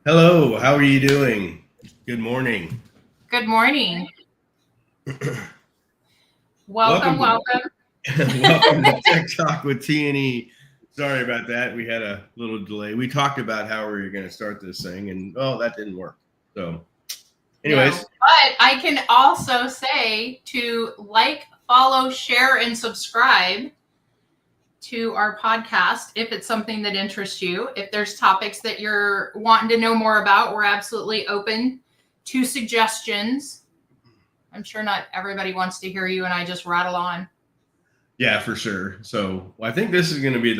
Hello, how are you doing? Good morning. Good morning. Welcome Welcome, to welcome. welcome to Tech Talk with T&E. Sorry about that. We had a little delay. We talked about how we were going to start this thing, and that didn't work. So, anyways, No, but I can also say to like, follow, share, and subscribe to our podcast if it's something that interests you. If there's topics that you're wanting to know more about, we're absolutely open to suggestions. I'm sure not everybody wants to hear you and I just rattle on. yeah, for sure. So, I think this is going to be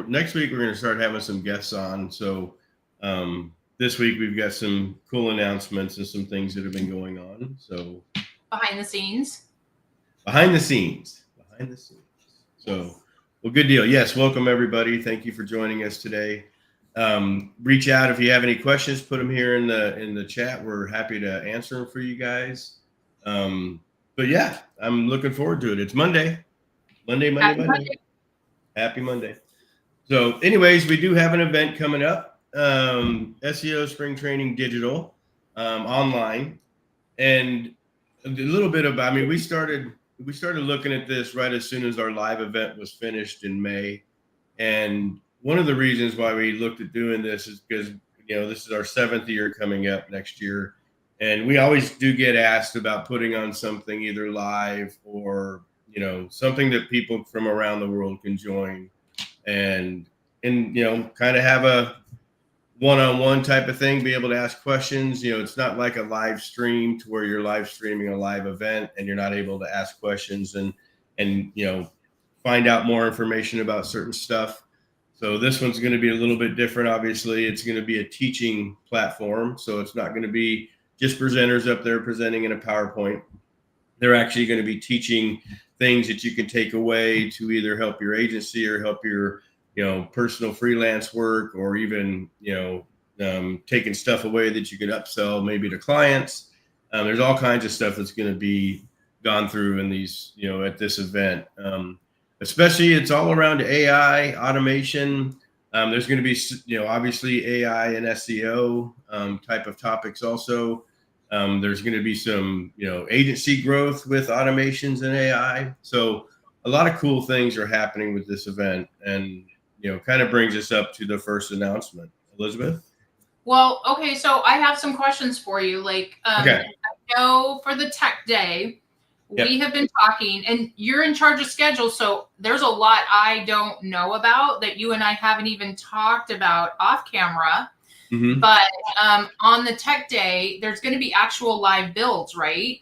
next week we're going to start having some guests on. So, this week we've got some cool announcements and some things that have been going on. So, Behind the scenes. behind the scenes. So, well, good deal. Yes, welcome everybody. Thank you for joining us today. Reach out if you have any questions. Put them here in the chat. We're happy to answer them for you guys. But yeah, I'm looking forward to it. It's Monday. Happy Monday. So, anyways, we do have an event coming up. SEO Spring Training Digital online, and a little bit about. I mean, we started looking at this right as soon as our live event was finished in May, and one of the reasons why we looked at doing this is because this is our 7th year coming up next year, and we always do get asked about putting on something either live or something that people from around the world can join and kind of have a one-on-one type of thing, be able to ask questions. It's not like a live stream to where you're live streaming a live event and you're not able to ask questions and find out more information about certain stuff. So this one's going to be a little bit different. Obviously, it's going to be a teaching platform. So it's not going to be just presenters up there presenting in a PowerPoint. They're actually going to be teaching things that you can take away to either help your agency or help your personal freelance work, or even taking stuff away that you could upsell maybe to clients. There's all kinds of stuff that's going to be gone through in these at this event. Especially it's all around AI automation. There's going to be obviously AI and SEO type of topics also. There's going to be some agency growth with automations and AI. So a lot of cool things are happening with this event, and kind of brings us up to the first announcement. Elisabeth? Well, okay, so I have some questions for you. Okay. I know for the tech day, we have been talking, and you're in charge of schedule, so there's a lot I don't know about that you and I haven't even talked about off camera. Mm-hmm. But on the tech day, there's going to be actual live builds, right?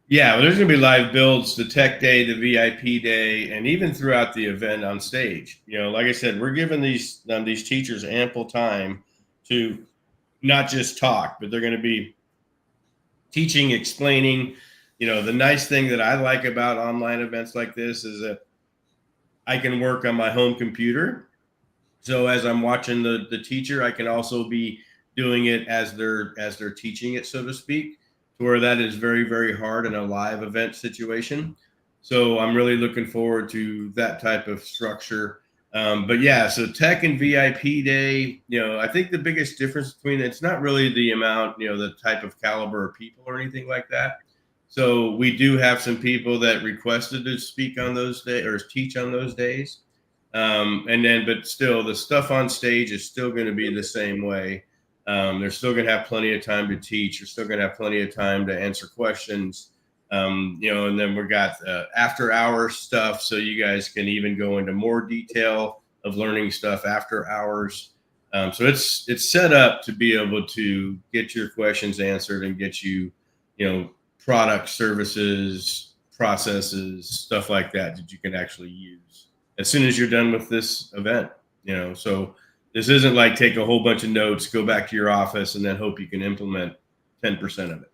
Yeah, well, there's going to be live builds, the tech day, the VIP day, and even throughout the event on stage. Like I said, we're giving these teachers ample time to not just talk, but they're going to be teaching, explaining. The nice thing that I like about online events like this is that I can work on my home computer. So as I'm watching the teacher, I can also be doing it as they're teaching it, so to speak, to where that is very, very hard in a live event situation. So I'm really looking forward to that type of structure. But yeah, so tech and VIP day, I think the biggest difference between it's not really the amount, the type of caliber of people or anything like that. So we do have some people that requested to speak on those days or teach on those days. But still, the stuff on stage is still going to be the same way. They're still going to have plenty of time to teach. You're still going to have plenty of time to answer questions. And then we've got after hours stuff, so you guys can even go into more detail of learning stuff after hours. So it's set up to be able to get your questions answered and get you, product, services, processes, stuff like that you can actually use as soon as you're done with this event. So this isn't like take a whole bunch of notes, go back to your office, and then hope you can implement 10% of it.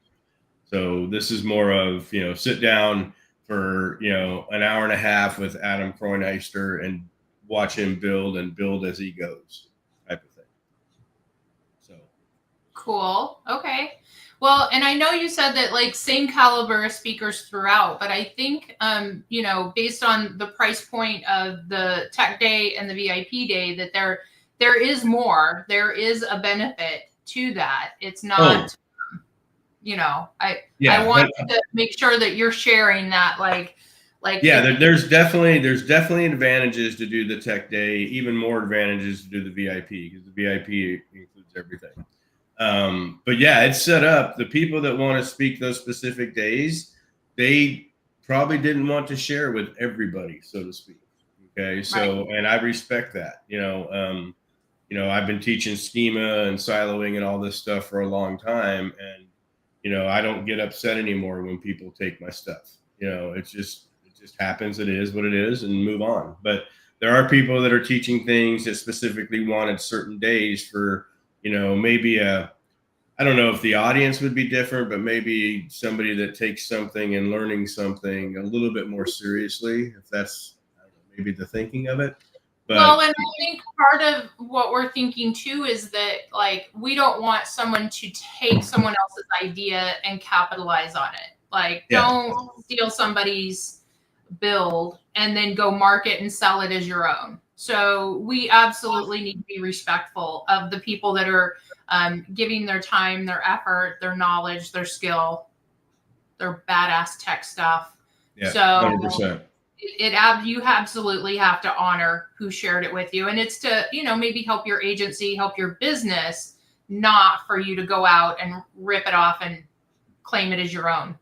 So this is more of, sit down for, an hour and a half with Adam Kroeneister and watch him build as he goes type of thing. So cool. Okay. Well, and I know you said that same caliber of speakers throughout, but I think, based on the price point of the tech day and the VIP day, that there is more. There is a benefit to that. It's not, I want to make sure that you're sharing that, there's definitely advantages to do the tech day, even more advantages to do the VIP, because the VIP includes everything. But yeah, it's set up. The people that want to speak those specific days, they probably didn't want to share with everybody, so to speak. Okay. So, and I respect that, I've been teaching schema and siloing and all this stuff for a long time. And, I don't get upset anymore when people take my stuff. It just happens. It is what it is, and move on. But there are people that are teaching things that specifically wanted certain days for, maybe I don't know if the audience would be different, but maybe somebody that takes something and learning something a little bit more seriously, if that's maybe the thinking of it. But, well, and I think part of what we're thinking too is that we don't want someone to take someone else's idea and capitalize on it. Don't steal somebody's build and then go market and sell it as your own. So we absolutely need to be respectful of the people that are giving their time, their effort, their knowledge, their skill, their badass tech stuff. Yeah, so 100%. You absolutely have to honor who shared it with you. And it's to, maybe help your agency, help your business, not for you to go out and rip it off and claim it as your own.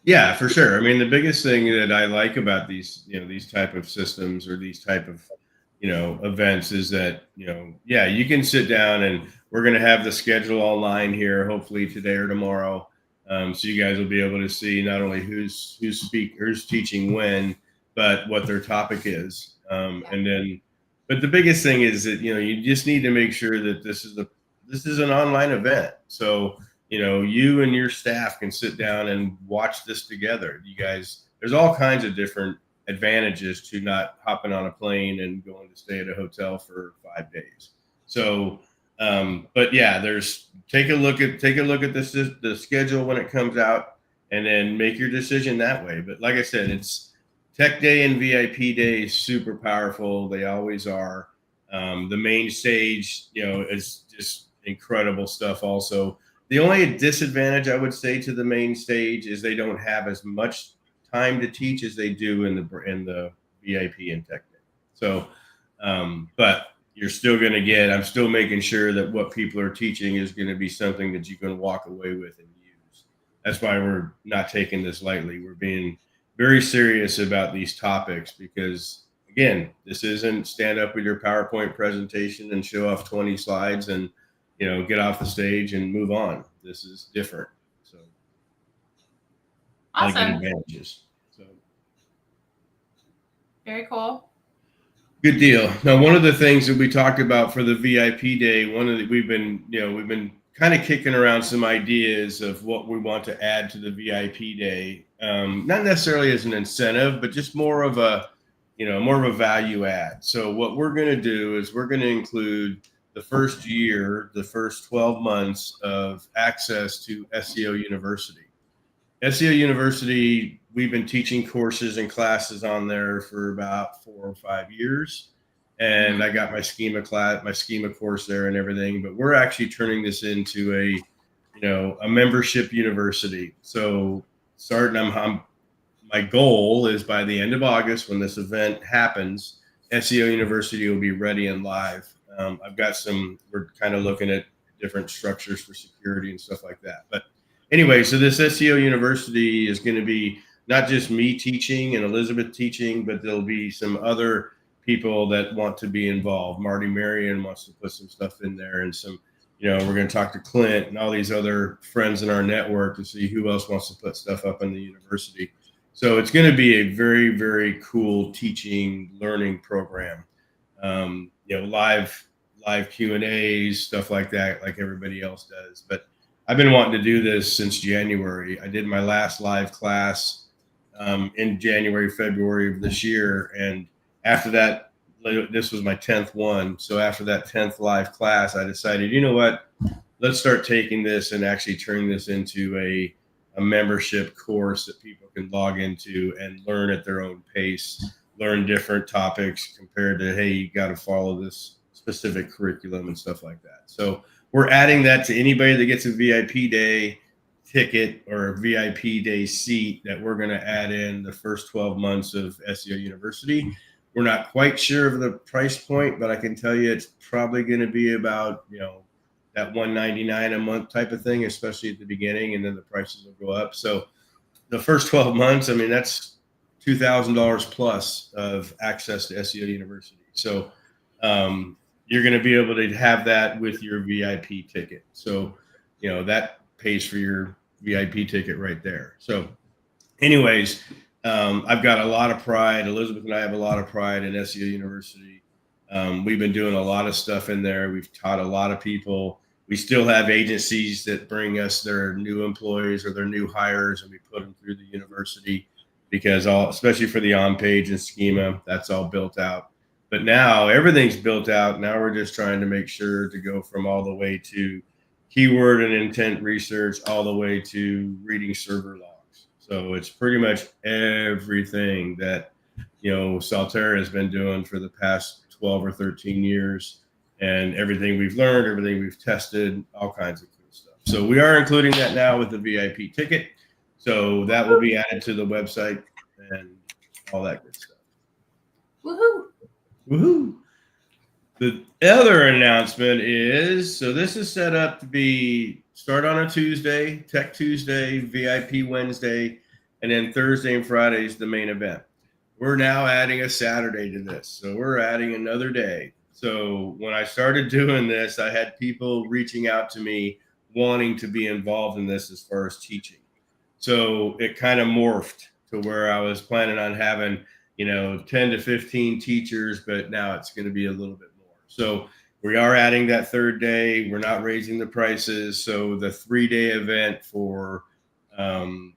Yeah, for sure. I mean, the biggest thing that I like about these, these type of systems or these type of, events is that, you can sit down and we're going to have the schedule online here, hopefully today or tomorrow. So you guys will be able to see not only who's teaching when, but what their topic is. And then, but the biggest thing is that, you just need to make sure that this is an online event. So, you and your staff can sit down and watch this together. You guys, there's all kinds of different advantages to not hopping on a plane and going to stay at a hotel for 5 days. So, but yeah, take a look at the schedule when it comes out, and then make your decision that way. But like I said, it's Tech Day and VIP Day is super powerful. They always are. The main stage, is just incredible stuff. Also, the only disadvantage I would say to the main stage is they don't have as much time to teach as they do in the VIP and Tech Day. So, but you're still going to get, I'm still making sure that what people are teaching is going to be something that you can walk away with and use. That's why we're not taking this lightly. We're being very serious about these topics because, again, this isn't stand up with your PowerPoint presentation and show off 20 slides and, get off the stage and move on. This is different. So, awesome. I like advantages. So, very cool. Good deal. Now, one of the things that we talked about for the VIP day, we've been kind of kicking around some ideas of what we want to add to the VIP day. Not necessarily as an incentive, but just more of a value add. So what we're going to do is we're going to include the first 12 months of access to SEO University. SEO University, we've been teaching courses and classes on there for about 4 or 5 years. And I got my schema course there and everything, but we're actually turning this into a membership university. So my goal is by the end of August, when this event happens, SEO University will be ready and live. We're kind of looking at different structures for security and stuff like that. But anyway, so this SEO University is going to be not just me teaching and Elisabeth teaching, but there'll be some other people that want to be involved. Marty Marion wants to put some stuff in there, and some, we're going to talk to Clint and all these other friends in our network to see who else wants to put stuff up in the university. So it's going to be a very, very cool teaching, learning program. Live Q&As, stuff like that, like everybody else does. But I've been wanting to do this since January. I did my last live class in January, February of this year. And after that, this was my 10th one. So after that 10th live class, I decided, you know what, let's start taking this and actually turning this into a membership course that people can log into and learn at their own pace, learn different topics compared to, hey, you got to follow this specific curriculum and stuff like that. So we're adding that to anybody that gets a VIP day ticket or a VIP day seat that we're going to add in the first 12 months of SEO University. We're not quite sure of the price point, but I can tell you it's probably going to be about, that $199 a month type of thing, especially at the beginning, and then the prices will go up. So the first 12 months, I mean, that's $2,000 plus of access to SEO University. So you're going to be able to have that with your VIP ticket. So, that pays for your VIP ticket right there. So anyways, I've got a lot of pride. Elisabeth and I have a lot of pride in SEO University. We've been doing a lot of stuff in there. We've taught a lot of people. We still have agencies that bring us their new employees or their new hires, and we put them through the university because especially for the on-page and schema, that's all built out. But now everything's built out. Now we're just trying to make sure to go from all the way to keyword and intent research all the way to reading server logs. So it's pretty much everything that, Salterra has been doing for the past 12 or 13 years, and everything we've learned, everything we've tested, all kinds of cool stuff. So we are including that now with the VIP ticket. So that will be added to the website and all that good stuff. Woohoo! Woohoo! The other announcement is, so this is set up to start on a Tuesday, Tech Tuesday, VIP Wednesday, and then Thursday and Friday is the main event. We're now adding a Saturday to this. So we're adding another day. So when I started doing this, I had people reaching out to me wanting to be involved in this as far as teaching. So it kind of morphed to where I was planning on having, 10 to 15 teachers, but now it's going to be a little bit more. So we are adding that third day. We're not raising the prices. So the 3-day event for the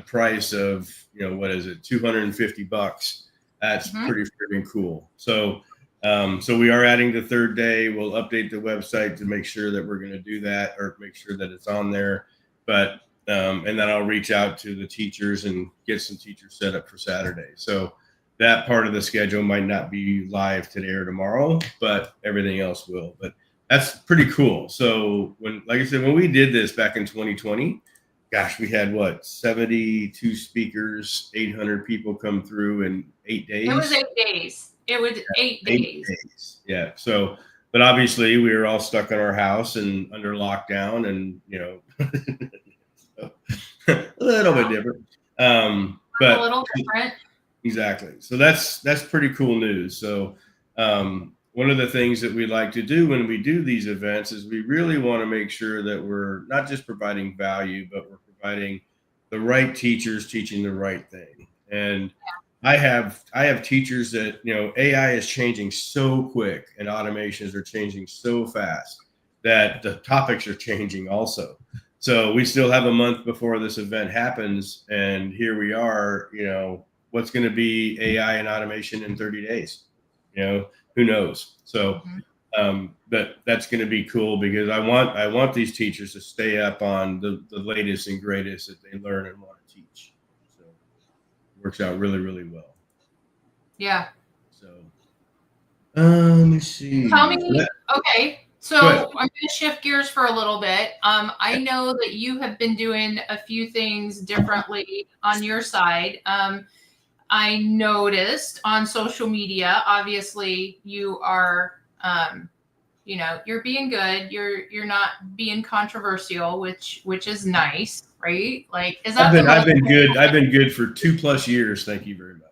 price of, what is it, $250. That's pretty freaking cool. So we are adding the third day. We'll update the website to make sure that we're going to do that, or make sure that it's on there. But and then I'll reach out to the teachers and get some teachers set up for Saturday. So that part of the schedule might not be live today or tomorrow, but everything else will. But that's pretty cool. So like I said, when we did this back in 2020, gosh, we had 72 speakers, 800 people come through in 8 days. It was 8 days. It was 8 days. Yeah. So, but obviously we were all stuck in our house and under lockdown, and a little bit different. But a little different. Exactly. So that's pretty cool news. So one of the things that we like to do when we do these events is we really want to make sure that we're not just providing value, but we're providing the right teachers teaching the right thing. And I have teachers that, AI is changing so quick and automations are changing so fast that the topics are changing also. So we still have a month before this event happens, and here we are, what's going to be AI and automation in 30 days? Who knows? So, but that's going to be cool because I want these teachers to stay up on the latest and greatest that they learn and want to teach. So it works out really, really well. Yeah. So, let me see. Tell me, okay. So I'm going to shift gears for a little bit. I know that you have been doing a few things differently on your side. I noticed on social media, obviously you are, you're being good. You're not being controversial, which is nice, right? Like, is that? I've been good. I've been good for 2+ years. Thank you very much.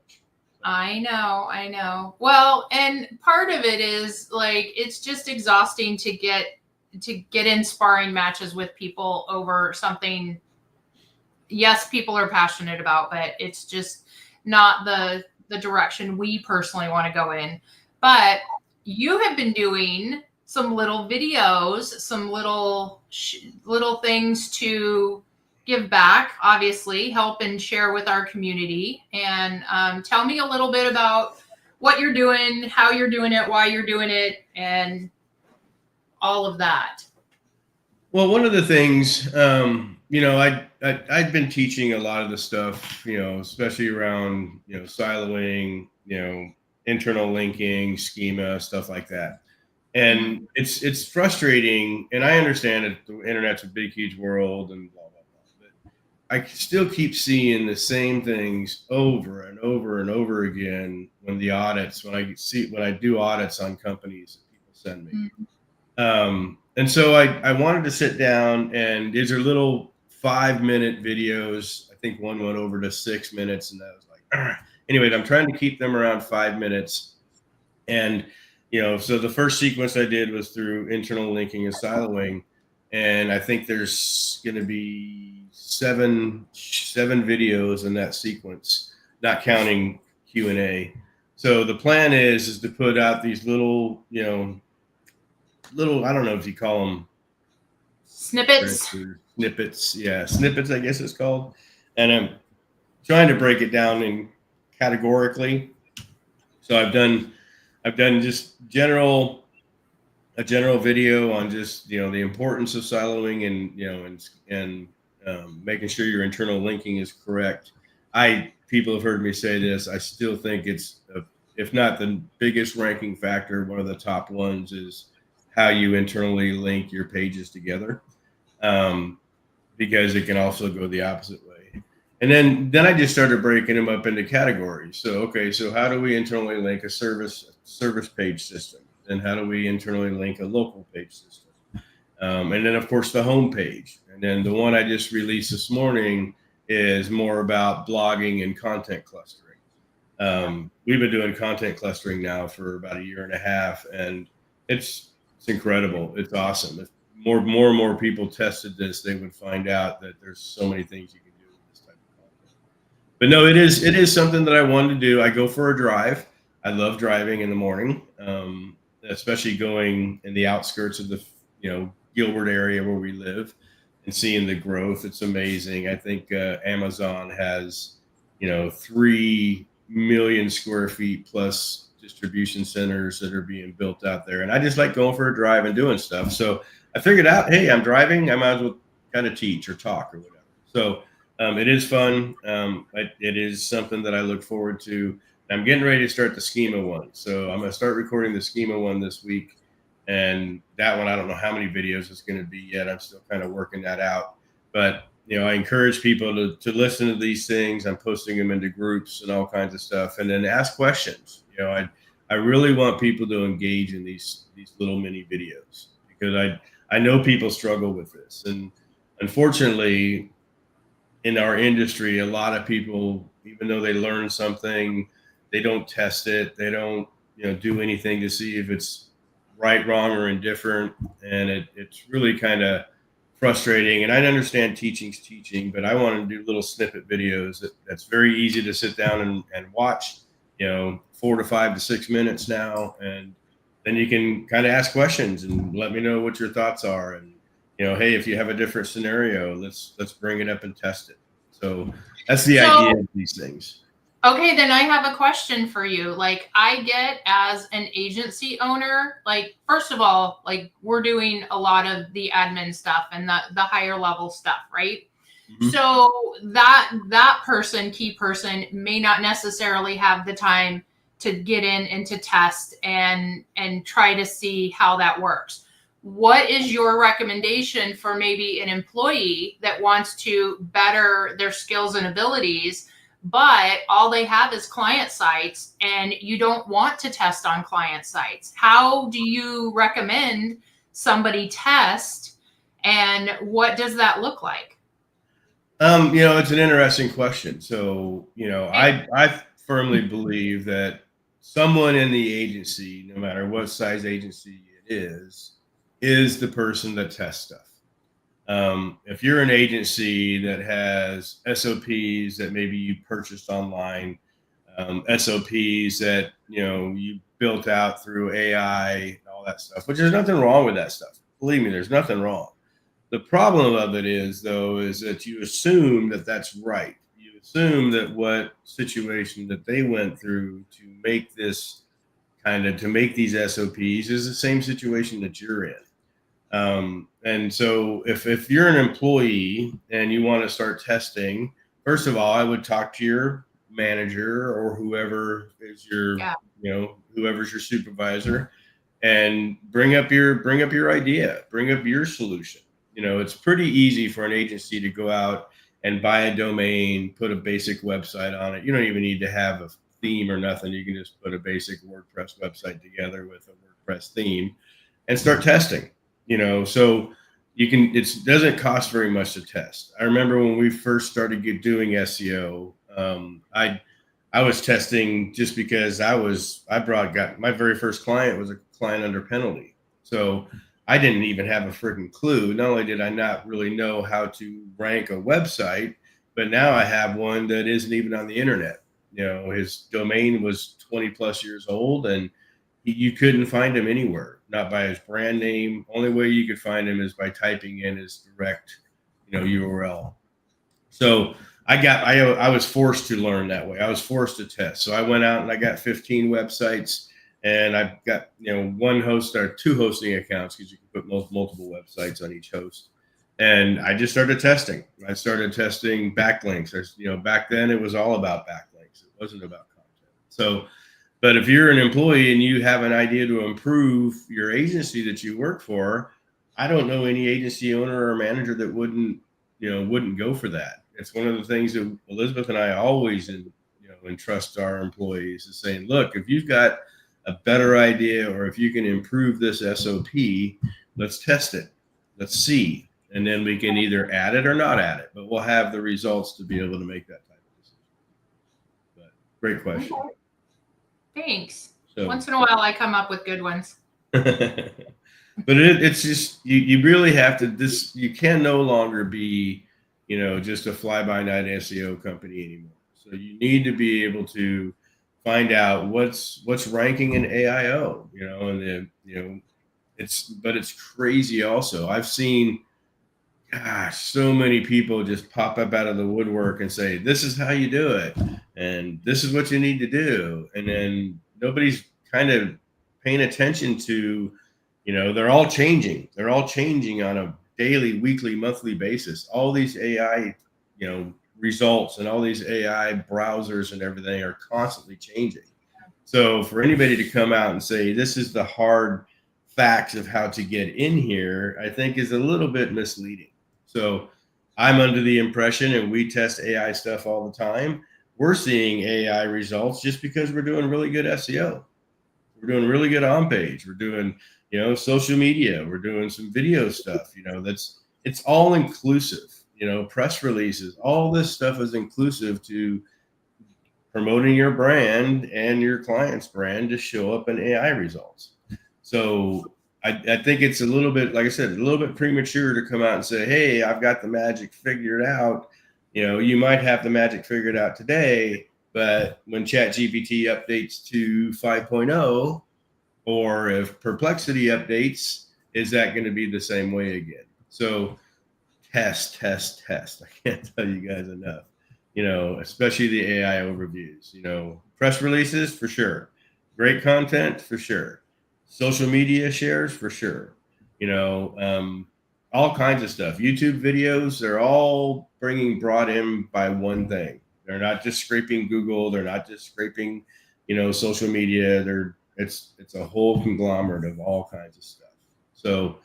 I know. Well, and part of it is like, it's just exhausting to get in sparring matches with people over something. Yes, people are passionate about, but it's just not the direction we personally want to go in. But you have been doing some little videos, some little things to give back, obviously, help and share with our community. And tell me a little bit about what you're doing, how you're doing it, why you're doing it, and all of that. Well, one of the things, I'd been teaching a lot of the stuff, especially around, siloing, internal linking, schema, stuff like that. And it's frustrating, and I understand that the internet's a big, huge world and blah, blah, blah. But I still keep seeing the same things over and over and over again when I do audits on companies that people send me. And so I wanted to sit down, and these are little 5-minute videos. I think one went over to 6 minutes, and I was like, "Argh." Anyway, I'm trying to keep them around 5 minutes. And, so the first sequence I did was through internal linking and siloing. And I think there's going to be seven videos in that sequence, not counting Q&A. So the plan is to put out these little, I don't know if you call them Snippets. snippets. Yeah, snippets, I guess it's called. And I'm trying to break it down in categorically. So I've done just a general video on just the importance of siloing, and making sure your internal linking is correct. People have heard me say this. I still think it's if not the biggest ranking factor, one of the top ones is how you internally link your pages together, because it can also go the opposite way. And then I just started breaking them up into categories. So how do we internally link a service page system? And how do we internally link a local page system? And then of course the home page. And then the one I just released this morning is more about blogging and content clustering. We've been doing content clustering now for about 1.5 years, and it's incredible. It's awesome. If more and more people tested this, they would find out that there's so many things you can do with this type of content. But no, it is something that I wanted to do. I go for a drive. I love driving in the morning, especially going in the outskirts of the Gilbert area where we live, and seeing the growth. It's amazing. I think Amazon has 3 million square feet plus distribution centers that are being built out there. And I just like going for a drive and doing stuff. So I figured out, hey, I'm driving, I might as well kind of teach or talk or whatever. So it is fun. It is something that I look forward to. I'm getting ready to start the schema one. So I'm going to start recording the schema one this week. And that one, I don't know how many videos it's going to be yet. I'm still kind of working that out. But I encourage people to listen to these things. I'm posting them into groups and all kinds of stuff, and then ask questions. I really want people to engage in these little mini videos, because I know people struggle with this. And unfortunately, in our industry, a lot of people, even though they learn something, they don't test it. They don't do anything to see if it's right, wrong, or indifferent. And it's really kind of frustrating. And I understand teaching's teaching, but I want to do little snippet videos that's very easy to sit down and watch, 4 to 5 to 6 minutes now. And then you can kind of ask questions and let me know what your thoughts are. And, hey, if you have a different scenario, let's bring it up and test it. So that's the idea of these things. Okay, then I have a question for you. Like, I get, as an agency owner, like, first of all, like, we're doing a lot of the admin stuff and the higher level stuff, right? Mm-hmm. So that key person may not necessarily have the time to get in and to test and try to see how that works. What is your recommendation for maybe an employee that wants to better their skills and abilities, but all they have is client sites and you don't want to test on client sites? How do you recommend somebody test, and what does that look like? It's an interesting question. So, I firmly believe that someone in the agency, no matter what size agency it is the person that tests stuff. If you're an agency that has SOPs that maybe you purchased online, SOPs that you built out through AI and all that stuff, which there's nothing wrong with that stuff. Believe me, there's nothing wrong. The problem of it is that you assume that that's right. You assume that what situation that they went through to make these SOPs is the same situation that you're in. And so if you're an employee and you want to start testing, first of all, I would talk to your manager or whoever is whoever's your supervisor, and bring up your idea, bring up your solution. It's pretty easy for an agency to go out and buy a domain, put a basic website on it. You don't even need to have a theme or nothing. You can just put a basic WordPress website together with a WordPress theme and start testing. So it doesn't cost very much to test. I remember when we first started doing SEO, I was testing just because got my very first client was a client under penalty. So I didn't even have a freaking clue. Not only did I not really know how to rank a website, but now I have one that isn't even on the internet. His domain was 20 plus years old, and you couldn't find him anywhere, not by his brand name. Only way you could find him is by typing in his direct, URL. So I was forced to learn that way. I was forced to test. So I went out and I got 15 websites, and I've got, one host or two hosting accounts, because you can put multiple websites on each host. And I just started testing. I started testing backlinks. Back then it was all about backlinks. It wasn't about content. So, but if you're an employee and you have an idea to improve your agency that you work for, I don't know any agency owner or manager that wouldn't go for that. It's one of the things that Elisabeth and I always entrust our employees, is saying, look, if you've got a better idea, or if you can improve this SOP, let's test it. Let's see. And then we can either add it or not add it, but we'll have the results to be able to make that type of decision. But great question. Okay. Thanks. So, once in a while I come up with good ones. But it's just, you really have to, you can no longer be, just a fly-by-night SEO company anymore. So you need to be able to find out what's ranking in AIO, it's crazy also. I've seen, so many people just pop up out of the woodwork and say, this is how you do it, and this is what you need to do. And then nobody's kind of paying attention to, they're all changing. They're all changing on a daily, weekly, monthly basis. All these AI, results and all these AI browsers and everything are constantly changing. So for anybody to come out and say, this is the hard facts of how to get in here, I think is a little bit misleading. So I'm under the impression, and we test AI stuff all the time, we're seeing AI results just because we're doing really good SEO. We're doing really good on page. We're doing, social media. We're doing some video stuff. It's all inclusive. Press releases. All this stuff is inclusive to promoting your brand and your client's brand to show up in AI results. So I think it's a little bit, like I said, a little bit premature to come out and say, hey, I've got the magic figured out. You might have the magic figured out today, but when ChatGPT updates to 5.0, or if Perplexity updates, is that going to be the same way again? So test. I can't tell you guys enough, especially the AI overviews, press releases for sure. Great content for sure. Social media shares for sure. All kinds of stuff. YouTube videos, they're all brought in by one thing. They're not just scraping Google. They're not just scraping, social media. It's a whole conglomerate of all kinds of stuff. So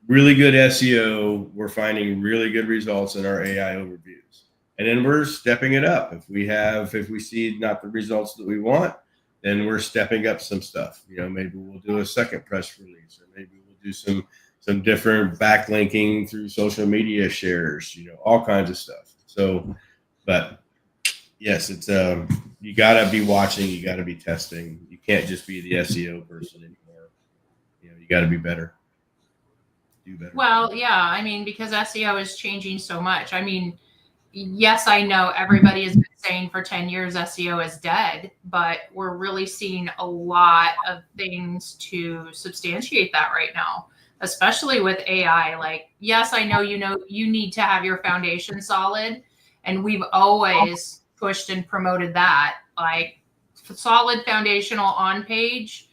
really good SEO. We're finding really good results in our AI overviews. And then we're stepping it up. If we see not the results that we want, then we're stepping up some stuff. Maybe we'll do a second press release, or maybe we'll do some different backlinking through social media shares, all kinds of stuff. So, but yes, it's you got to be watching, you got to be testing. You can't just be the SEO person anymore. You got to be better. Do better. Well, yeah, because SEO is changing so much. Yes, I know everybody has been saying for 10 years SEO is dead, but we're really seeing a lot of things to substantiate that right now, especially with AI. Like, yes, I know you need to have your foundation solid, and we've always pushed and promoted that. Like, solid foundational on page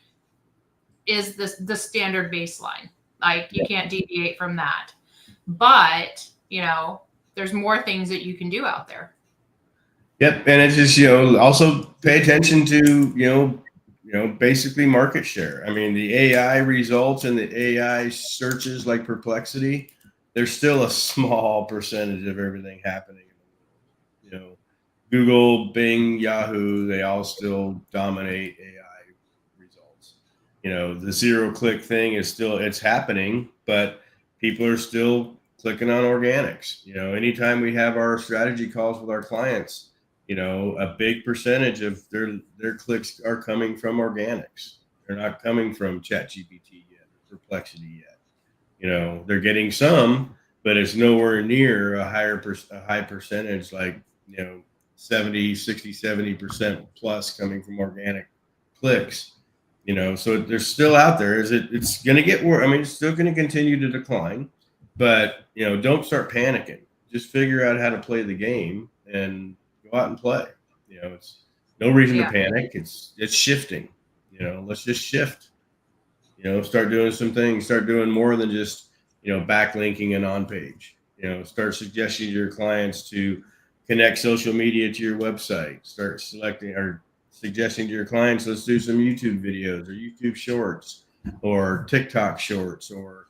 is the standard baseline. Like, you can't deviate from that. But, there's more things that you can do out there. Yep. And it's just, also pay attention to, basically market share. I mean, the AI results and the AI searches like Perplexity, there's still a small percentage of everything happening in the world. Google, Bing, Yahoo, they all still dominate AI results. The zero click thing is still, it's happening, but people are still clicking on organics. Anytime we have our strategy calls with our clients, a big percentage of their clicks are coming from organics. They're not coming from ChatGPT yet, or Perplexity yet. They're getting some, but it's nowhere near a high percentage, like 70, 60, 70% plus coming from organic clicks. So they're still out there. It's going to get worse. I mean, it's still going to continue to decline, but don't start panicking. Just figure out how to play the game and go out and play. It's no reason to panic. It's shifting. Let's just shift. Start doing some things. Start doing more than just backlinking and on page. Start suggesting to your clients to connect social media to your website. Start selecting or suggesting to your clients, let's do some YouTube videos or YouTube shorts or TikTok shorts or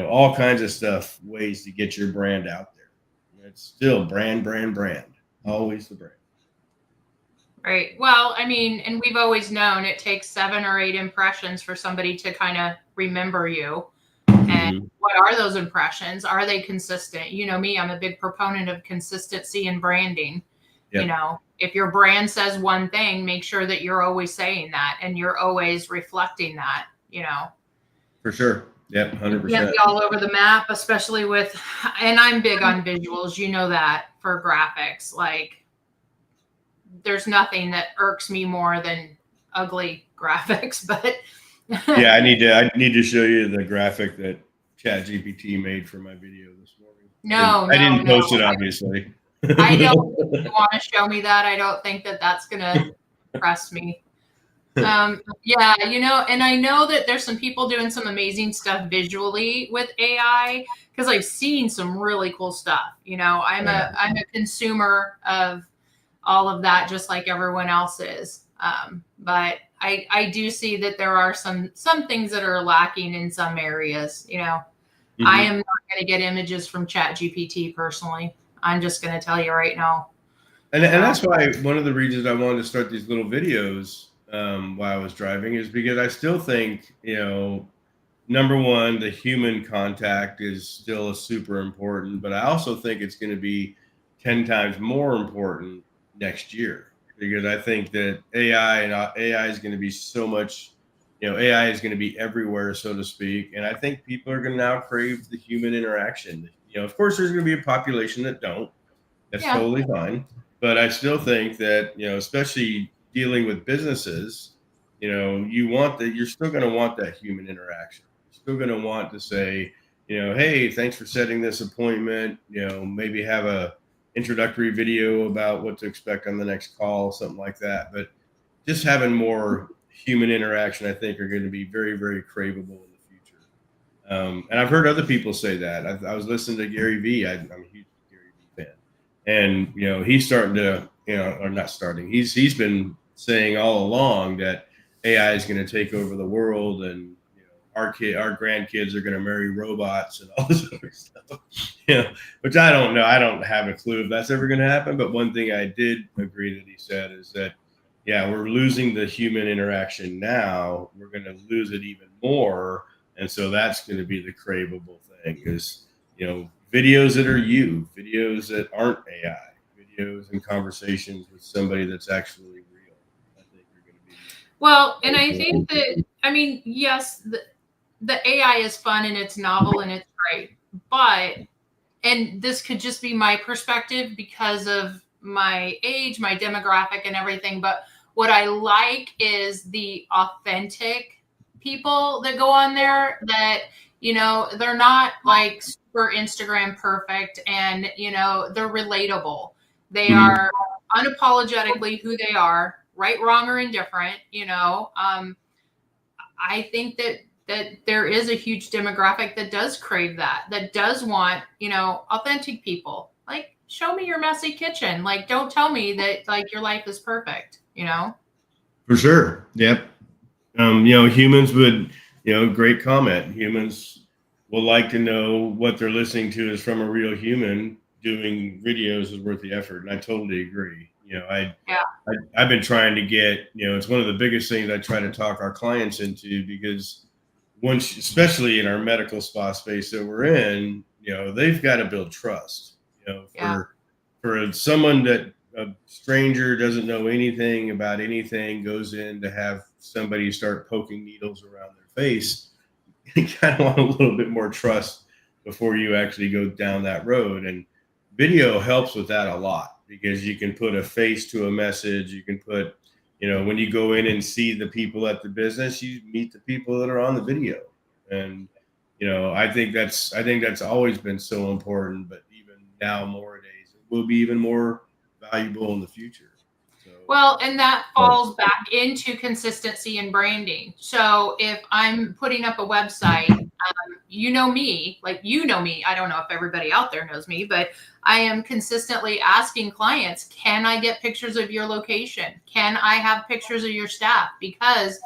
all kinds of stuff, ways to get your brand out there. It's still brand, always the brand. Right. Well, I mean, and we've always known it takes 7 or 8 impressions for somebody to kind of remember you. And what are those impressions? Are they consistent? You know me, I'm a big proponent of consistency in branding. Yep. If your brand says one thing, make sure that you're always saying that and you're always reflecting that, For sure. Yep, 100%. Can't be all over the map, especially with, and I'm big on visuals, that for graphics. Like, there's nothing that irks me more than ugly graphics, but yeah, I need to show you the graphic that ChatGPT made for my video this morning. I didn't post it, obviously. I don't want to show me that. I don't think that that's gonna impress me. Yeah, and I know that there's some people doing some amazing stuff visually with AI, because I've seen some really cool stuff. I'm a consumer of all of that, just like everyone else is. But I do see that there are some things that are lacking in some areas. I am not going to get images from ChatGPT personally. I'm just going to tell you right now. And that's why one of the reasons I wanted to start these little videos while I was driving is because I still think, number one, the human contact is still super important, but I also think it's going to be 10 times more important next year, because I think that AI is going to be so much, AI is going to be everywhere, so to speak. And I think people are going to now crave the human interaction. Of course, there's going to be a population that don't. That's totally fine. But I still think that, especially dealing with businesses, you're still going to want that human interaction. You're still going to want to say, hey, thanks for setting this appointment. Maybe have a introductory video about what to expect on the next call, something like that. But just having more human interaction, I think, are going to be very, very craveable in the future. And I've heard other people say that. I was listening to Gary Vee. I'm a huge Gary Vee fan. And, he's starting to, or not starting, he's been saying all along that AI is going to take over the world, and our grandkids are going to marry robots and all this other stuff. Which I don't know. I don't have a clue if that's ever going to happen. But one thing I did agree that he said is that, we're losing the human interaction now. We're going to lose it even more, and so that's going to be the craveable thing. Is videos that are videos that aren't AI, videos and conversations with somebody that's actually real. I think are going to be well, and I think that, I mean, yes, the AI is fun and it's novel and it's great, but, and this could just be my perspective because of my age, my demographic and everything, but what I like is the authentic people that go on there that, they're not like super Instagram perfect, and, they're relatable. They are unapologetically who they are, right, wrong, or indifferent. I think that there is a huge demographic that does crave that does want, authentic people. Like, show me your messy kitchen. Like, don't tell me that like your life is perfect, For sure. Yep. Humans would, great comment. Humans will like to know what they're listening to is from a real human. Doing videos is worth the effort, and I totally agree. Yeah. I've been trying to get, it's one of the biggest things I try to talk our clients into, because once, especially in our medical spa space that we're in, they've got to build trust, Yeah. for someone that a stranger doesn't know anything about anything goes in to have somebody start poking needles around their face. You kind of want a little bit more trust before you actually go down that road. And video helps with that a lot, because you can put a face to a message. You can put, when you go in and see the people at the business, you meet the people that are on the video. And, I think that's always been so important, but even now nowadays, it will be even more valuable in the future. So, Well, and that falls back into consistency and branding. So if I'm putting up a website, you know me, like you know me. I don't know if everybody out there knows me, but I am consistently asking clients, can I get pictures of your location? Can I have pictures of your staff? Because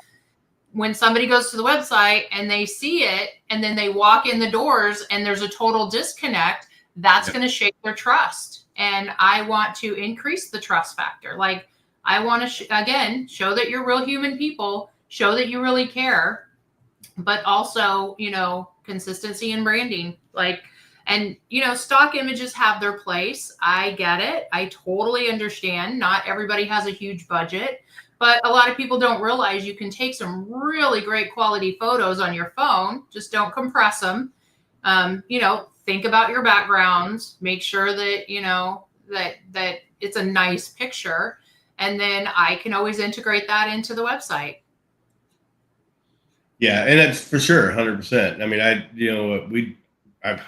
when somebody goes to the website and they see it and then they walk in the doors and there's a total disconnect, that's going to shake their trust. And I want to increase the trust factor. Like, I want to, again, show that you're real human people, show that you really care, but also, consistency and branding. Like, and, stock images have their place. I get it. I totally understand. Not everybody has a huge budget, but a lot of people don't realize you can take some really great quality photos on your phone. Just don't compress them. Think about your backgrounds, make sure that, that it's a nice picture. And then I can always integrate that into the website. Yeah, and that's for sure, 100%. I mean, I've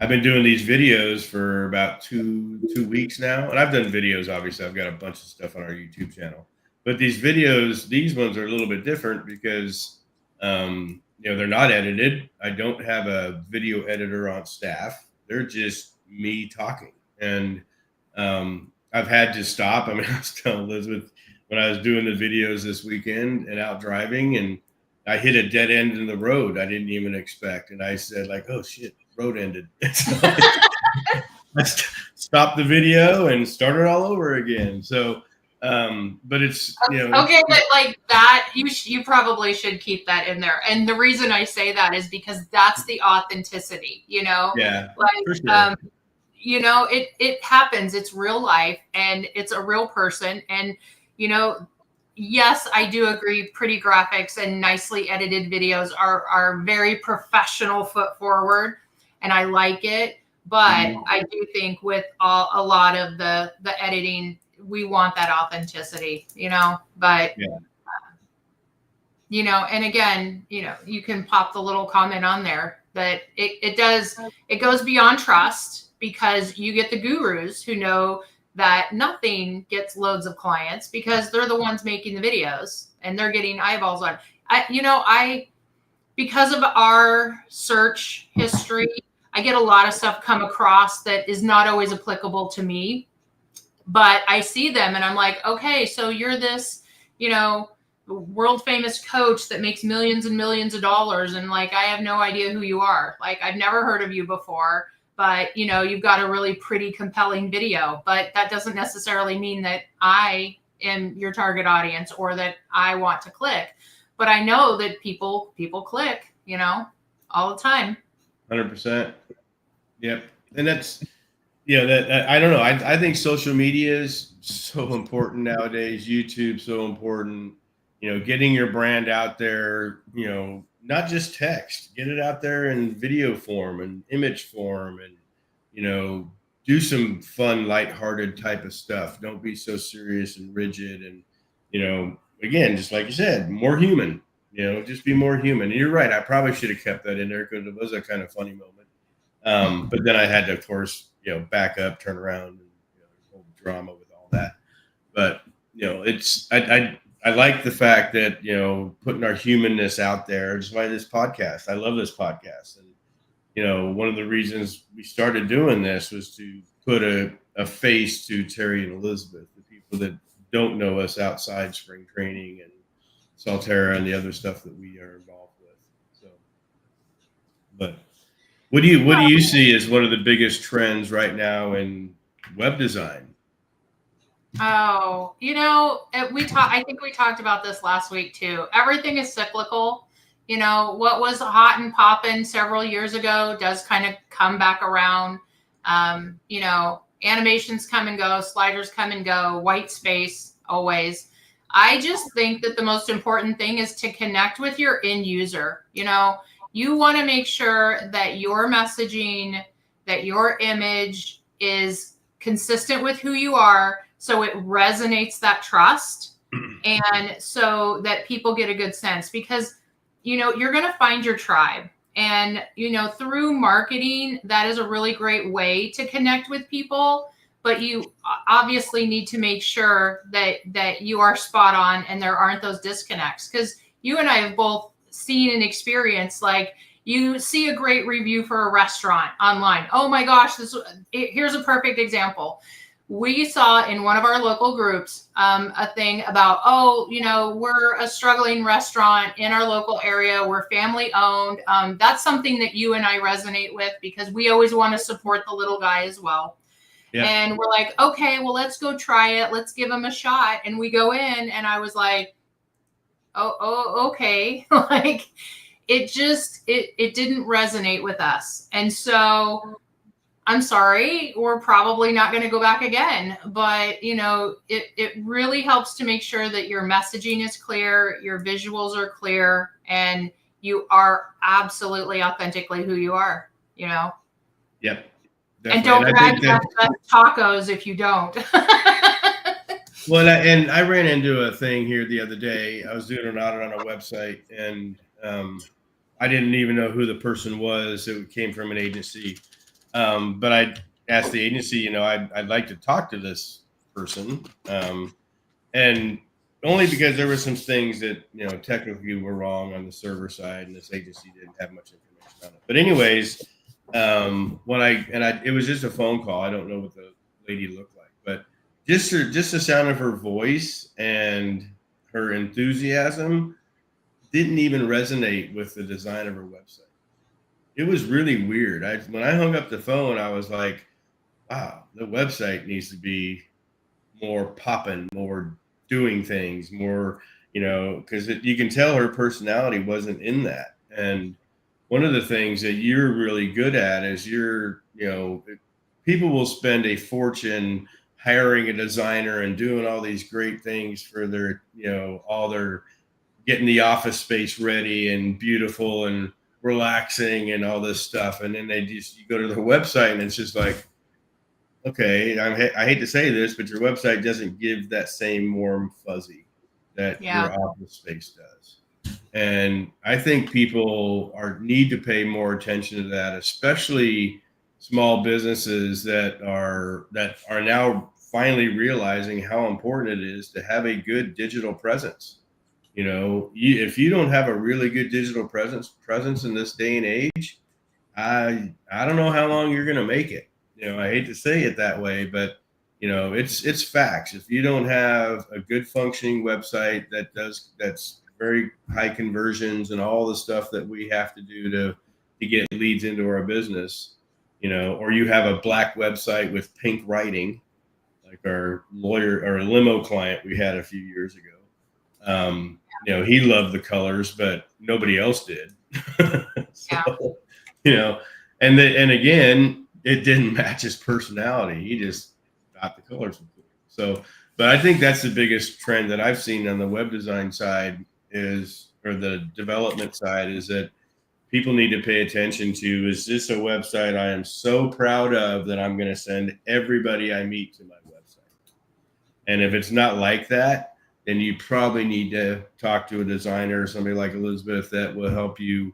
I've been doing these videos for about two weeks now, and I've done videos. Obviously, I've got a bunch of stuff on our YouTube channel, but these ones are a little bit different because, they're not edited. I don't have a video editor on staff. They're just me talking, and I've had to stop. I mean, I was telling Elizabeth when I was doing the videos this weekend and out driving, and I hit a dead end in the road I didn't even expect. And I said, like, oh shit, road ended. So I stopped the video and started all over again. So, but it's, okay, but like that, you probably should keep that in there. And the reason I say that is because that's the authenticity, yeah, like, for sure. it happens. It's real life and it's a real person. And, yes, I do agree. Pretty graphics and nicely edited videos are very professional foot forward, and I like it. But I do think with a lot of the editing, we want that authenticity, But and again, you can pop the little comment on there that it goes beyond trust, because you get the gurus who know that nothing gets loads of clients because they're the ones making the videos and they're getting eyeballs on. Because of our search history, I get a lot of stuff come across that is not always applicable to me, but I see them and I'm like, okay, so you're this, world famous coach that makes millions and millions of dollars. And like, I have no idea who you are. Like, I've never heard of you before, but you've got a really pretty compelling video, but that doesn't necessarily mean that I am your target audience or that I want to click. But I know that people click, all the time. 100%. Yep. And that's, that I don't know. I think social media is so important nowadays. YouTube so important. Getting your brand out there. Not just text. Get it out there in video form and image form, and do some fun, lighthearted type of stuff. Don't be so serious and rigid. And again, just like you said, more human. Just be more human. And you're right. I probably should have kept that in there because it was a kind of funny moment. But then I had to, of course, back up, turn around, and whole drama with all that. But it's I like the fact that putting our humanness out there. Just like this podcast, I love this podcast, and one of the reasons we started doing this was to put a face to Terry and Elisabeth, the people that don't know us outside spring training, and Salterra and the other stuff that we are involved with. So, but what do you see as one of the biggest trends right now in web design? Oh, I think we talked about this last week too. Everything is cyclical. What was hot and popping several years ago does kind of come back around. Animations come and go, sliders come and go, white space always. I just think that the most important thing is to connect with your end user. You want to make sure that your messaging, that your image is consistent with who you are, so it resonates that trust, and so that people get a good sense, because you're going to find your tribe, and through marketing, that is a really great way to connect with people. But you obviously need to make sure that you are spot on and there aren't those disconnects, because you and I have both seen and experienced, like, you see a great review for a restaurant online. Oh my gosh, here's a perfect example. We saw in one of our local groups a thing about, we're a struggling restaurant in our local area. We're family owned. That's something that you and I resonate with, because we always want to support the little guy as well. Yeah. And we're like, okay, well, let's go try it. Let's give him a shot. And we go in, and I was like, oh, okay. Like, it didn't resonate with us. And so I'm sorry, we're probably not going to go back again. But, it really helps to make sure that your messaging is clear, your visuals are clear, and you are absolutely authentically who you are, Yep. Definitely. And don't brag about tacos if you don't. Well, and I ran into a thing here the other day. I was doing an audit on a website, and I didn't even know who the person was. It came from an agency. But I asked the agency, I'd like to talk to this person. And only because there were some things that, technically were wrong on the server side, and this agency didn't have much information on it. But anyways, it was just a phone call. I don't know what the lady looked like, but just the sound of her voice and her enthusiasm didn't even resonate with the design of her website. It was really weird. When I hung up the phone, I was like, wow, the website needs to be more popping, more doing things, more, because you can tell her personality wasn't in that. And one of the things that you're really good at is people will spend a fortune hiring a designer and doing all these great things for their, all their getting the office space ready and beautiful and relaxing and all this stuff. And then you go to their website and it's just like, okay, I hate to say this, but your website doesn't give that same warm fuzzy that your office space does. And I think people need to pay more attention to that, especially small businesses that are now finally realizing how important it is to have a good digital presence. If you don't have a really good digital presence in this day and age, I don't know how long you're going to make it. I hate to say it that way, but it's facts. If you don't have a good functioning website that's very high conversions and all the stuff that we have to do to get leads into our business, or you have a black website with pink writing, like our limo client we had a few years ago. He loved the colors, but nobody else did. So, and again, it didn't match his personality. He just thought the colors were cool. So, but I think that's the biggest trend that I've seen on the web design side or the development side, is that people need to pay attention to, is this a website I am so proud of that I'm going to send everybody I meet to my website? And if it's not like that, then you probably need to talk to a designer or somebody like Elisabeth that will help you,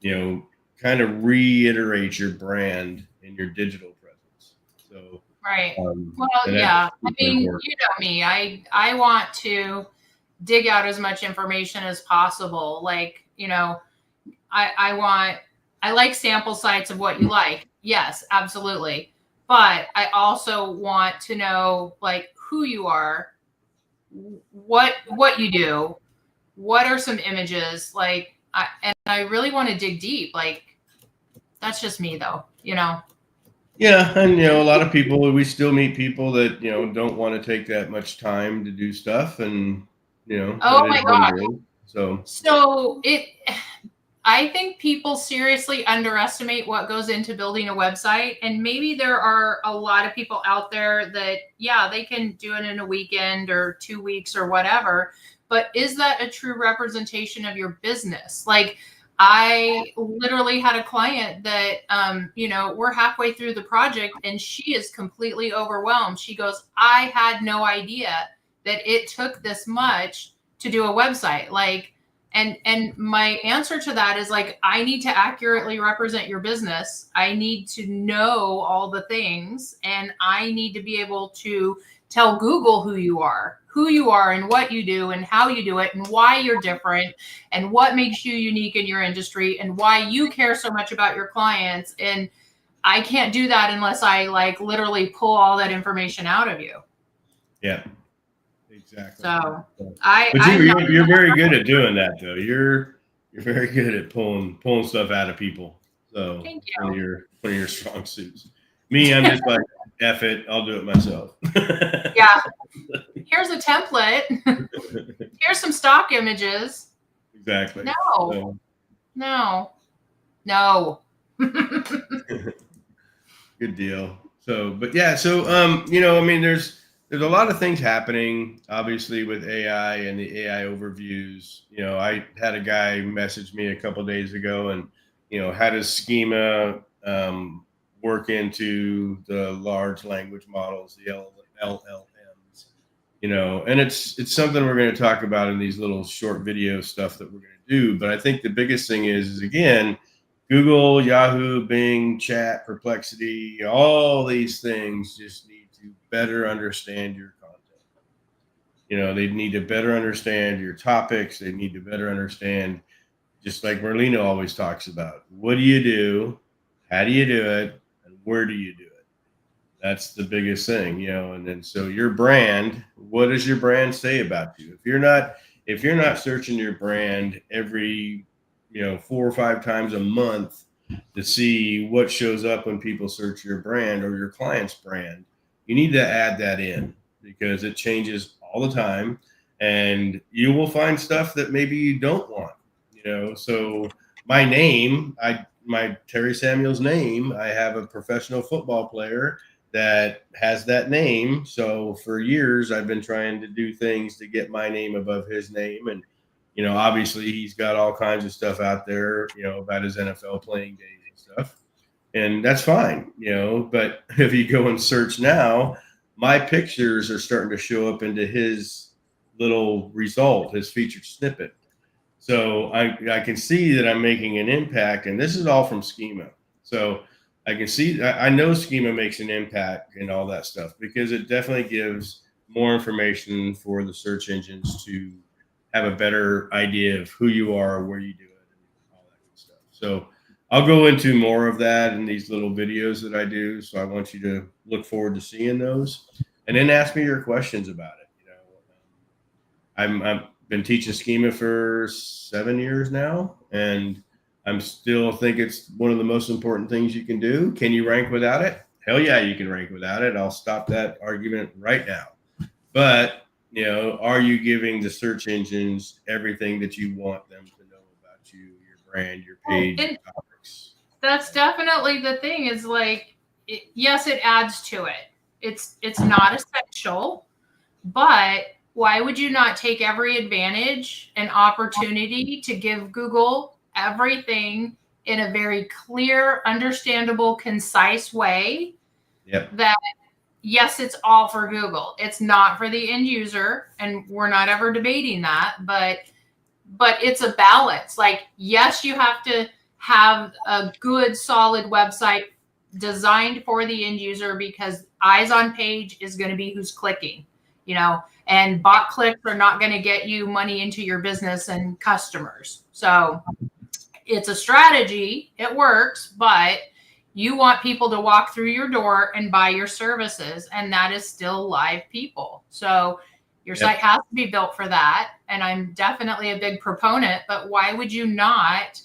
kind of reiterate your brand and your digital presence. So, right. Well, yeah. I mean, important. You know me. I want to dig out as much information as possible. Like, I like sample sites of what you like. Yes, absolutely. But I also want to know, like, who you are, what you do, what are some images? Like, I really want to dig deep. Like, that's just me though, you know? Yeah. And, a lot of people, we still meet people that, don't want to take that much time to do stuff. And, Oh that is my what gosh. it is. So, So I think people seriously underestimate what goes into building a website. And maybe there are a lot of people out there that, yeah, they can do it in a weekend or 2 weeks or whatever. But is that a true representation of your business? Like, I literally had a client that, we're halfway through the project and she is completely overwhelmed. She goes, I had no idea that it took this much to do a website. Like, and my answer to that is like, I need to accurately represent your business. I need to know all the things, and I need to be able to tell Google who you are and what you do and how you do it and why you're different and what makes you unique in your industry and why you care so much about your clients. And I can't do that unless I like literally pull all that information out of you. yeah. Exactly. So But I'm not. you're very good at doing that, though. You're very good at pulling stuff out of people. So Thank one of you. your strong suits. Me, I'm just like, F it, I'll do it myself. Yeah. Here's a template. Here's some stock images. Exactly. No, So, no. good deal. So, but yeah, so I mean, there's a lot of things happening, obviously, with AI and the AI overviews. I had a guy message me a couple days ago, and how does schema work into the large language models, the LLMs? And it's something we're going to talk about in these little short video stuff that we're going to do. But I think the biggest thing is again, Google, Yahoo, Bing, Chat, Perplexity, all these things just need to better understand your content. They need to better understand your topics. They need to better understand, just like Merlino always talks about, what do you do? How do you do it? And where do you do it? That's the biggest thing, and then so your brand, what does your brand say about you? If you're not searching your brand every 4 or 5 times a month to see what shows up when people search your brand or your client's brand, you need to add that in because it changes all the time, and you will find stuff that maybe you don't want. So my Terry Samuels name, I have a professional football player that has that name. So for years, I've been trying to do things to get my name above his name. And, obviously he's got all kinds of stuff out there, about his NFL playing days and stuff. And that's fine, but if you go and search now, my pictures are starting to show up into his little result, his featured snippet. So I can see that I'm making an impact, and this is all from schema. So I can see, I know schema makes an impact and all that stuff because it definitely gives more information for the search engines to have a better idea of who you are, where you do it, and all that good stuff. So I'll go into more of that in these little videos that I do. So I want you to look forward to seeing those, and then ask me your questions about it. I've been teaching schema for 7 years now, and I'm still think it's one of the most important things you can do. Can you rank without it? Hell yeah, you can rank without it. I'll stop that argument right now. But, are you giving the search engines everything that you want them to know about you, your brand, your page, your topics? That's definitely the thing is like, yes, it adds to it. It's not essential, but why would you not take every advantage and opportunity to give Google everything in a very clear, understandable, concise way? Yep. That yes, it's all for Google. It's not for the end user, and we're not ever debating that, but it's a balance. Like, yes, you have to have a good, solid website designed for the end user because eyes on page is going to be who's clicking, and bot clicks are not going to get you money into your business and customers. So it's a strategy. It works, but you want people to walk through your door and buy your services, and that is still live people. So Your Yep. site has to be built for that. And I'm definitely a big proponent, but why would you not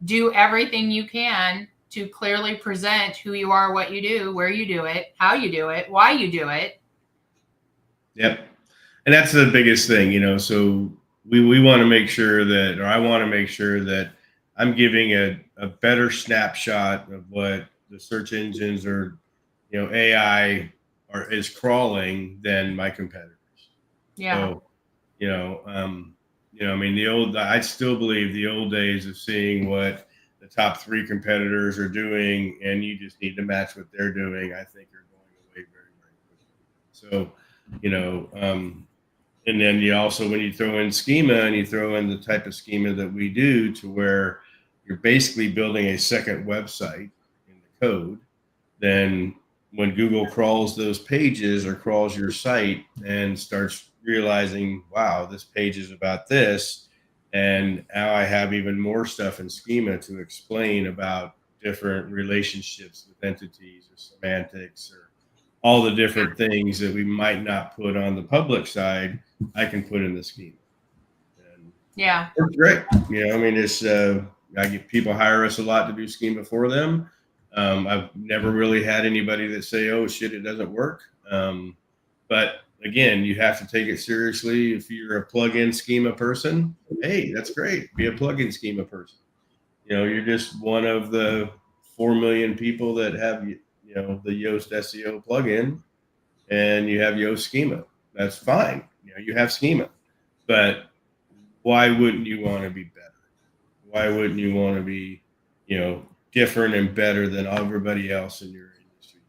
do everything you can to clearly present who you are, what you do, where you do it, how you do it, why you do it? Yep. And that's the biggest thing, so we want to make sure that, or I want to make sure that I'm giving a better snapshot of what the search engines or, AI is crawling than my competitors. Yeah. So, I mean, I still believe the old days of seeing what the top three competitors are doing, and you just need to match what they're doing, I think are going away very, very quickly. So, and then you also, when you throw in schema and you throw in the type of schema that we do, to where you're basically building a second website in the code, then when Google crawls those pages or crawls your site and starts realizing, wow, this page is about this, and now I have even more stuff in schema to explain about different relationships with entities or semantics or all the different things that we might not put on the public side, I can put in the schema. And Yeah. it's great. I mean, I get people hire us a lot to do schema for them. I've never really had anybody that say, "Oh shit, it doesn't work." But again, you have to take it seriously. If you're a plug-in schema person, hey, that's great. Be a plug-in schema person. You're just one of the 4 million people that have the Yoast SEO plugin, and you have Yoast schema. That's fine. You have schema, but why wouldn't you want to be better? Why wouldn't you want to be, different and better than everybody else in your industry?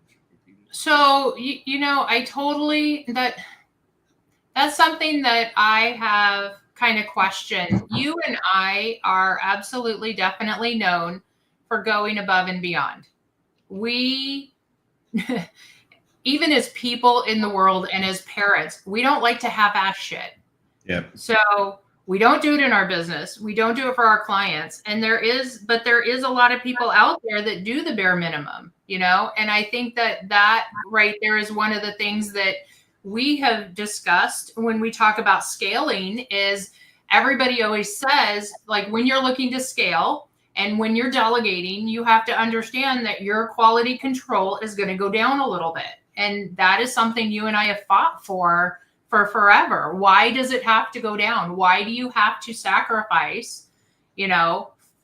So, I totally, that's something that I have kind of questioned. You and I are absolutely definitely known for going above and beyond. We, even as people in the world and as parents, we don't like to half-ass shit. Yep. So we don't do it in our business. We don't do it for our clients. And there is a lot of people out there that do the bare minimum, and I think that right there is one of the things that we have discussed when we talk about scaling. Is everybody always says, like, when you're looking to scale and when you're delegating, you have to understand that your quality control is going to go down a little bit. And that is something you and I have fought for forever. Why does it have to go down? Why do you have to sacrifice,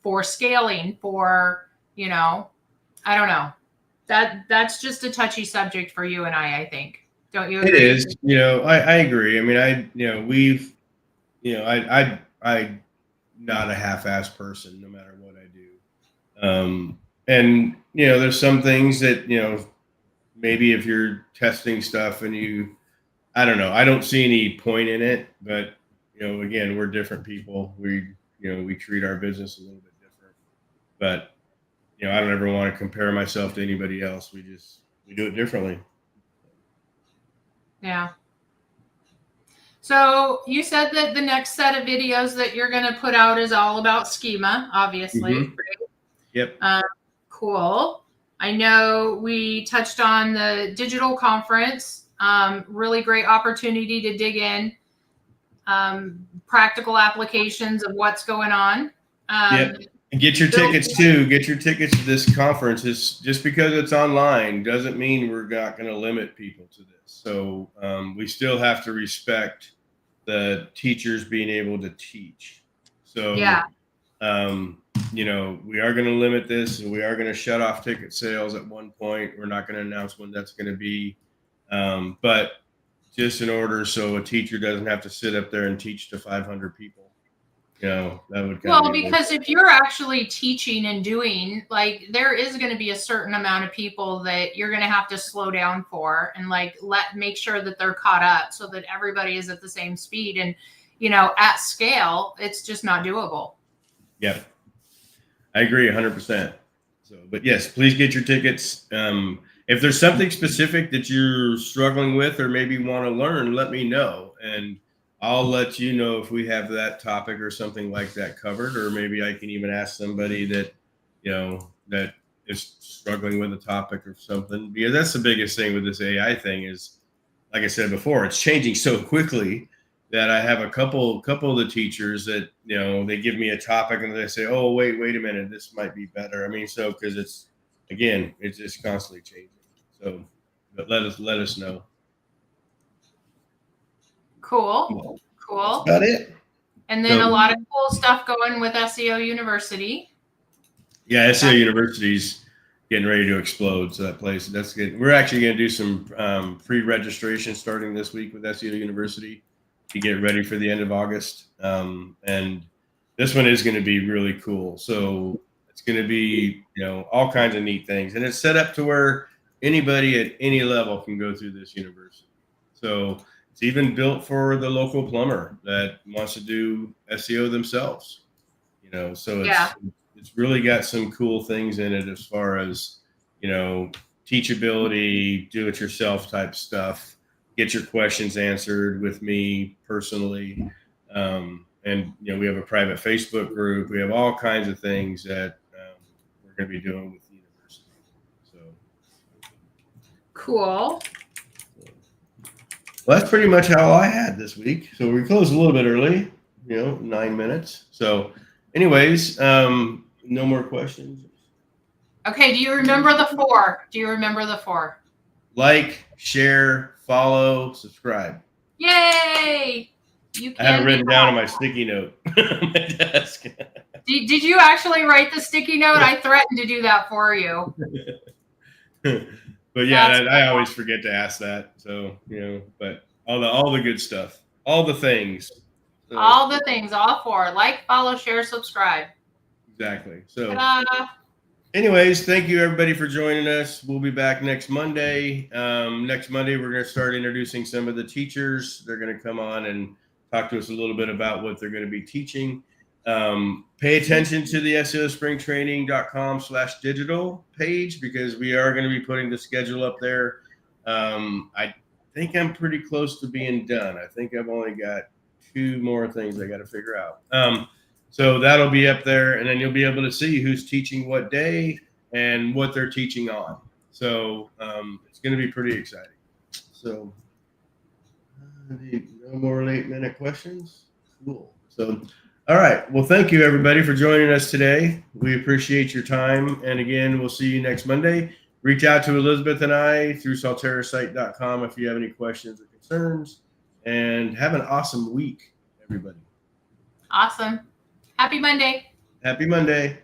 for scaling, for, I don't know. That's just a touchy subject for you and I think. Don't you agree? It is. I agree. I mean, we've, I not a half-ass person, no matter what I do. And there's some things that maybe if you're testing stuff and I don't know, I don't see any point in it. But again, we're different people. We treat our business a little bit different. But I don't ever want to compare myself to anybody else. We do it differently. Yeah. So you said that the next set of videos that you're going to put out is all about schema, obviously. Mm-hmm. Yep. Cool. I know we touched on the digital conference. Really great opportunity to dig in. Practical applications of what's going on. Yep. And get your tickets too. Get your tickets to this conference. Just because it's online doesn't mean we're not going to limit people to this. So we still have to respect the teachers being able to teach. So yeah. We are going to limit this, and we are going to shut off ticket sales at one point. We're not going to announce when that's going to be, but just in order so a teacher doesn't have to sit up there and teach to 500 people. That would because if you're actually teaching and doing, like, there is going to be a certain amount of people that you're going to have to slow down for, and make sure that they're caught up so that everybody is at the same speed. And at scale, it's just not doable. Yep, I agree 100%. So, but yes, please get your tickets. If there's something specific that you're struggling with or maybe want to learn, let me know, and I'll let you know if we have that topic or something like that covered, or maybe I can even ask somebody that, that is struggling with a topic or something, because that's the biggest thing with this AI thing is like I said before, it's changing so quickly that I have a couple of the teachers that, they give me a topic and they say, oh, wait a minute, this might be better. I mean, so because it's just constantly changing. So, but let us know. Cool. That's about it. And then a lot of cool stuff going with SEO University. Yeah, SEO University's getting ready to explode. So that place, that's good. We're actually going to do some pre-registration starting this week with SEO University to get ready for the end of August. And this one is going to be really cool. So it's going to be, all kinds of neat things. And it's set up to where anybody at any level can go through this university. So it's even built for the local plumber that wants to do SEO themselves. So it's really got some cool things in it as far as, teachability, do-it-yourself type stuff, get your questions answered with me personally. And, we have a private Facebook group. We have all kinds of things that we're going to be doing with the university. So cool. Well, that's pretty much how I had this week. So we closed a little bit early, 9 minutes. So anyways, no more questions. Okay. Do you remember the 4? Like, share, follow, subscribe. Yay! I have it written down on my sticky note on my desk. Did you actually write the sticky note? I threatened to do that for you. But yeah, I always forget to ask that. So, but all the good stuff, all the things. So, all the things, all 4. Like, follow, share, subscribe. Exactly. So ta-da. Anyways, thank you everybody for joining us. We'll be back next Monday. Next Monday, we're going to start introducing some of the teachers. They're going to come on and talk to us a little bit about what they're going to be teaching. Pay attention to the SEOspringtraining.com/digital page because we are going to be putting the schedule up there. I think I'm pretty close to being done. I think I've only got 2 more things I got to figure out. So that'll be up there, and then you'll be able to see who's teaching what day and what they're teaching on. So it's going to be pretty exciting. So no more late-minute questions? Cool. So, all right. Well, thank you, everybody, for joining us today. We appreciate your time. And again, we'll see you next Monday. Reach out to Elisabeth and I through salterasite.com if you have any questions or concerns. And have an awesome week, everybody. Awesome. Happy Monday. Happy Monday.